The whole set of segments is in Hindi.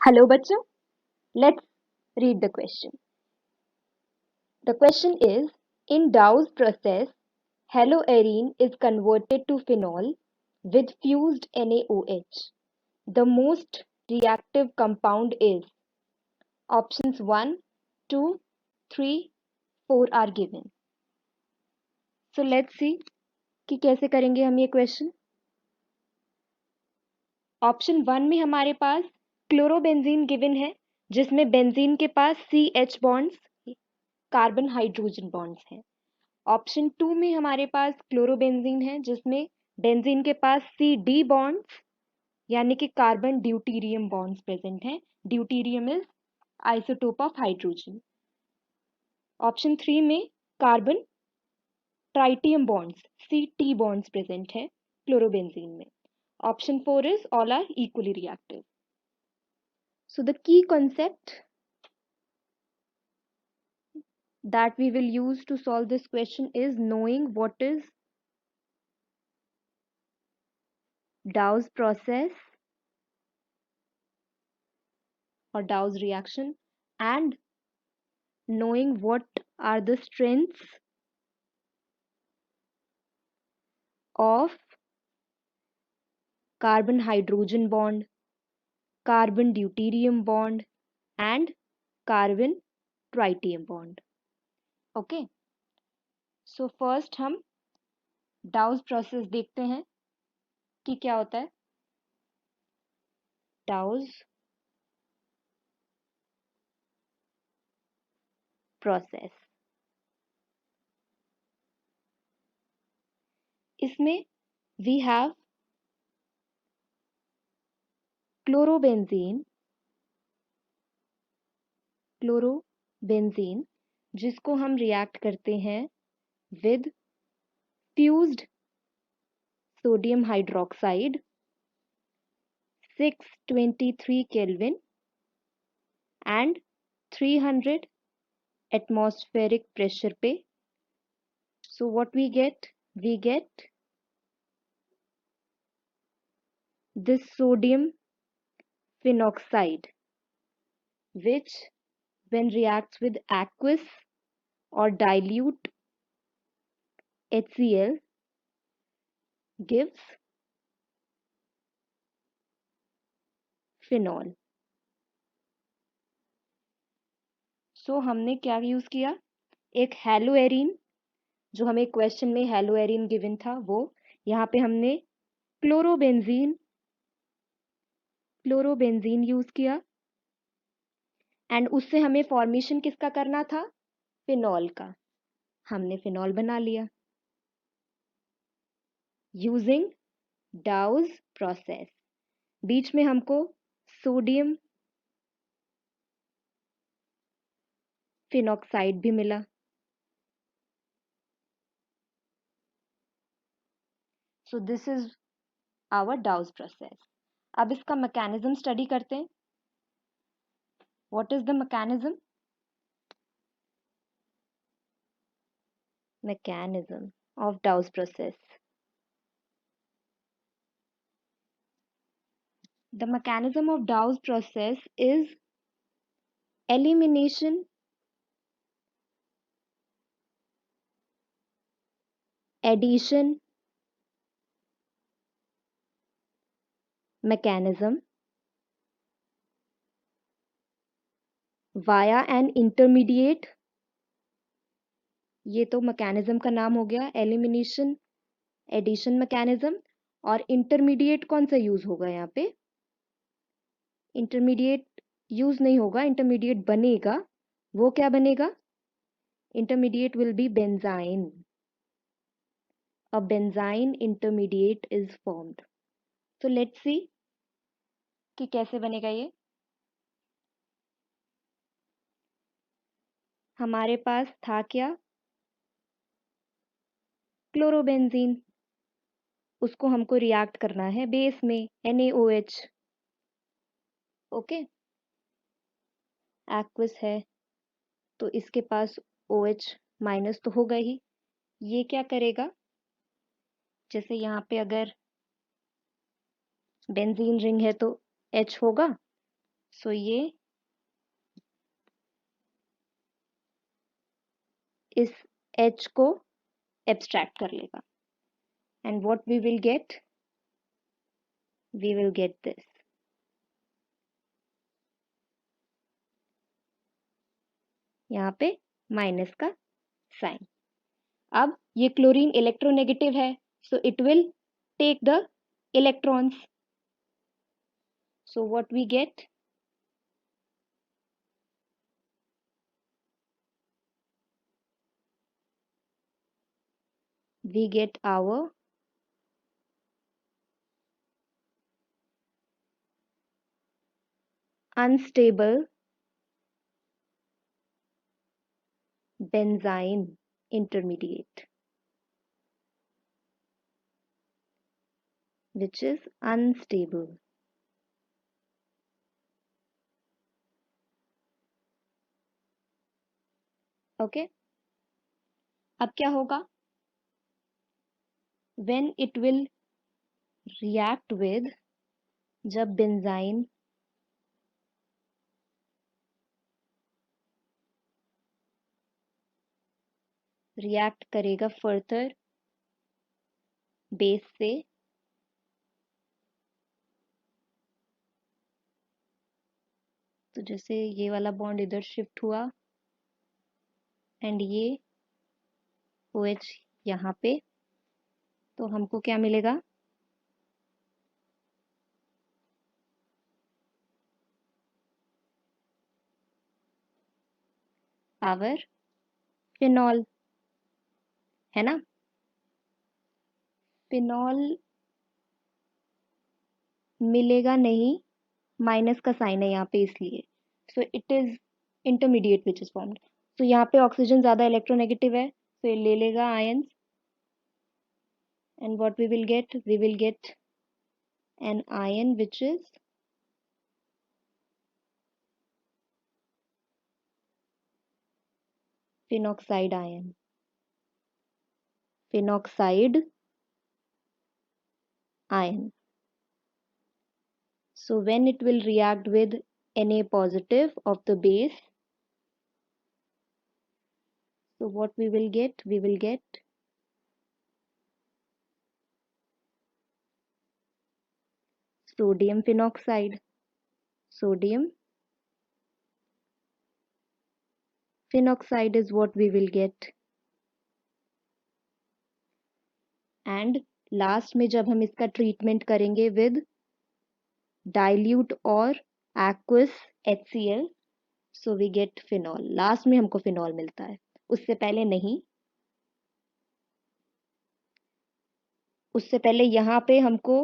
Hello, bachcho. Let's read the question. The question is, in Dow's process, haloarine is converted to phenol with fused NaOH. The most reactive compound is options 1, 2, 3, 4 are given. So let's see कि कैसे करेंगे हम ये क्वेश्चन. ऑप्शन 1 में हमारे पास क्लोरोबेंजीन गिवन है जिसमें बेंजीन के पास CH bonds carbon hydrogen bonds हैं. ऑप्शन 2 में हमारे पास क्लोरोबेंजीन है जिसमें बेंजीन के पास CD बॉन्ड्स यानी कि कार्बन ड्यूटीरियम बॉन्ड्स प्रेजेंट हैं. Deuterium is isotope of hydrogen. Option 3 में carbon tritium bonds CT bonds present है क्लोरोबेंजीन में. Option 4 is all are equally reactive. So the key concept that we will use to solve this question is knowing what is Dow's process or Dow's reaction and knowing what are the strengths of carbon hydrogen bond, carbon deuterium bond and carbon tritium bond. Okay. So first हम Dow's process देखते हैं कि क्या होता है. Dow's process. इसमें we have क्लोरोबेंजीन जिसको हम रिएक्ट करते हैं with fused sodium hydroxide 623 kelvin and 300 atmospheric pressure पे. So what we get this sodium phenoxide which when reacts with aqueous or dilute HCl gives phenol. So हमने क्या यूज किया, एक हेलोएरिन जो हमें क्वेश्चन में हेलोएरिन गिवन था वो, यहाँ पे हमने क्लोरोबेंजीन यूज किया एंड उससे हमें फॉर्मेशन किसका करना था, फिनॉल का. हमने फिनॉल बना लिया यूजिंग डाउज प्रोसेस. बीच में हमको सोडियम फिनॉक्साइड भी मिला. So this is our Dow's process. अब इसका मैकेनिज्म स्टडी करते हैं. What is the mechanism of Dow's process? The mechanism of Dow's process is elimination, addition mechanism via an intermediate. ये तो मैकेनिज्म का नाम हो गया, एलिमिनेशन एडिशन मैकेनिज्म. और इंटरमीडिएट कौन सा यूज होगा यहाँ पे, इंटरमीडिएट यूज नहीं होगा, इंटरमीडिएट बनेगा. वो क्या बनेगा, intermediate will be benzene. A benzene intermediate is formed. So let's see कि कैसे बनेगा ये. हमारे पास था क्या, क्लोरोबेंजीन. उसको हमको रिएक्ट करना है बेस में NaOH. ओके, एक्वस है तो इसके पास OH माइनस तो होगा ही. ये क्या करेगा, जैसे यहाँ पे अगर बेंजीन रिंग है तो H होगा सो ये इस H को एब्स्ट्रैक्ट कर लेगा and what we will get this. यहाँ पे माइनस का साइन। अब ये क्लोरीन इलेक्ट्रोनेगेटिव है, so it will take the electrons. So what we get, we get our unstable benzyne intermediate, which is unstable. Okay, अब क्या होगा, when it will react with, जब बेंजाइन रिएक्ट करेगा फर्दर बेस से, तो जैसे ये वाला बॉन्ड इधर शिफ्ट हुआ एंड ये OH यहाँ पे, तो हमको क्या मिलेगा, आवर फिनॉल, है ना। फिनॉल मिलेगा नहीं, माइनस का साइन है यहाँ पे इसलिए, so it is intermediate which is formed. तो यहाँ पे ऑक्सीजन ज्यादा इलेक्ट्रोनेगेटिव है, तो ये ले लेगा ions and what we will get an ion which is phenoxide ion, phenoxide ion. So when it will react with Na positive of the base, so what we will get sodium phenoxide. Sodium phenoxide is what we will get. And last में जब हम इसका treatment करेंगे with dilute और aqueous HCl, so we get phenol. Last में हमको phenol मिलता है, उससे पहले नहीं। उससे पहले यहाँ पे हमको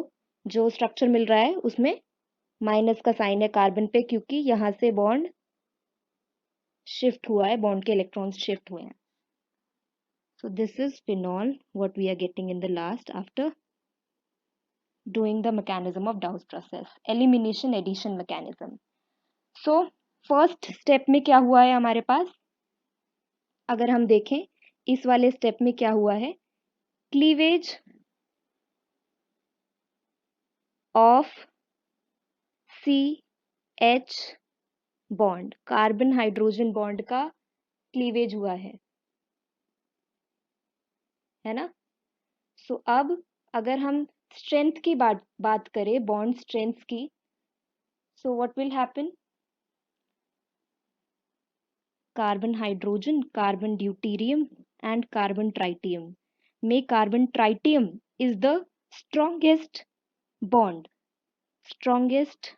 जो स्ट्रक्चर मिल रहा है उसमें माइनस का साइन है कार्बन पे, क्योंकि यहाँ से बॉन्ड शिफ्ट हुआ है, बॉन्ड के इलेक्ट्रॉन्स शिफ्ट हुए हैं। So this is phenol, what we are getting in the last after doing the mechanism of Dow's process, elimination addition mechanism. So first step में क्या हुआ है हमारे पास, अगर हम देखें इस वाले स्टेप में क्या हुआ है, cleavage of CH bond, carbon hydrogen bond का क्लीवेज हुआ है ना। सो अब अगर हम स्ट्रेंथ की बात करें, बॉन्ड स्ट्रेंथ की, so what will happen, carbon hydrogen, carbon deuterium and carbon tritium में carbon tritium is the strongest bond, strength,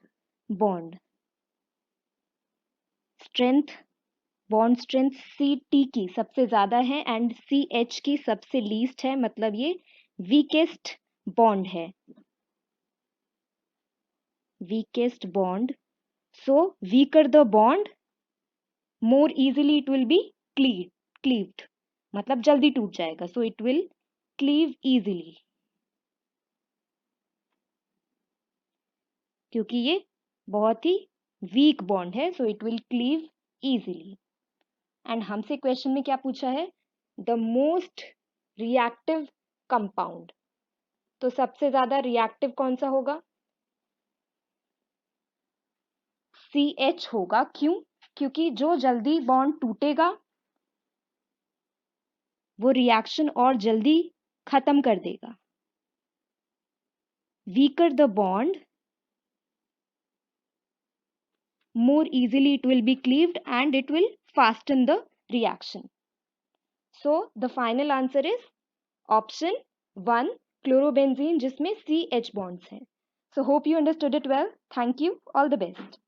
bond strength Ct की सबसे ज्यादा है एंड CH की सबसे लीस्ट है, मतलब ये वीकेस्ट बॉन्ड है, weakest bond. So weaker the bond, more easily it will be cleaved, मतलब जल्दी टूट जाएगा, सो इट विल क्लीव इजिली, क्योंकि ये बहुत ही वीक बॉन्ड है, so it will cleave easily. And हमसे क्वेश्चन में क्या पूछा है, द मोस्ट रिएक्टिव कंपाउंड, तो सबसे ज्यादा रिएक्टिव कौन सा होगा, CH होगा। क्यों? क्योंकि जो जल्दी बॉन्ड टूटेगा वो रिएक्शन और जल्दी खत्म कर देगा। Weaker the bond, more easily it will be cleaved and it will fasten the reaction. So the final answer is option 1, chlorobenzene, जिसमें CH bonds हैं. So hope you understood it well. Thank you. All the best.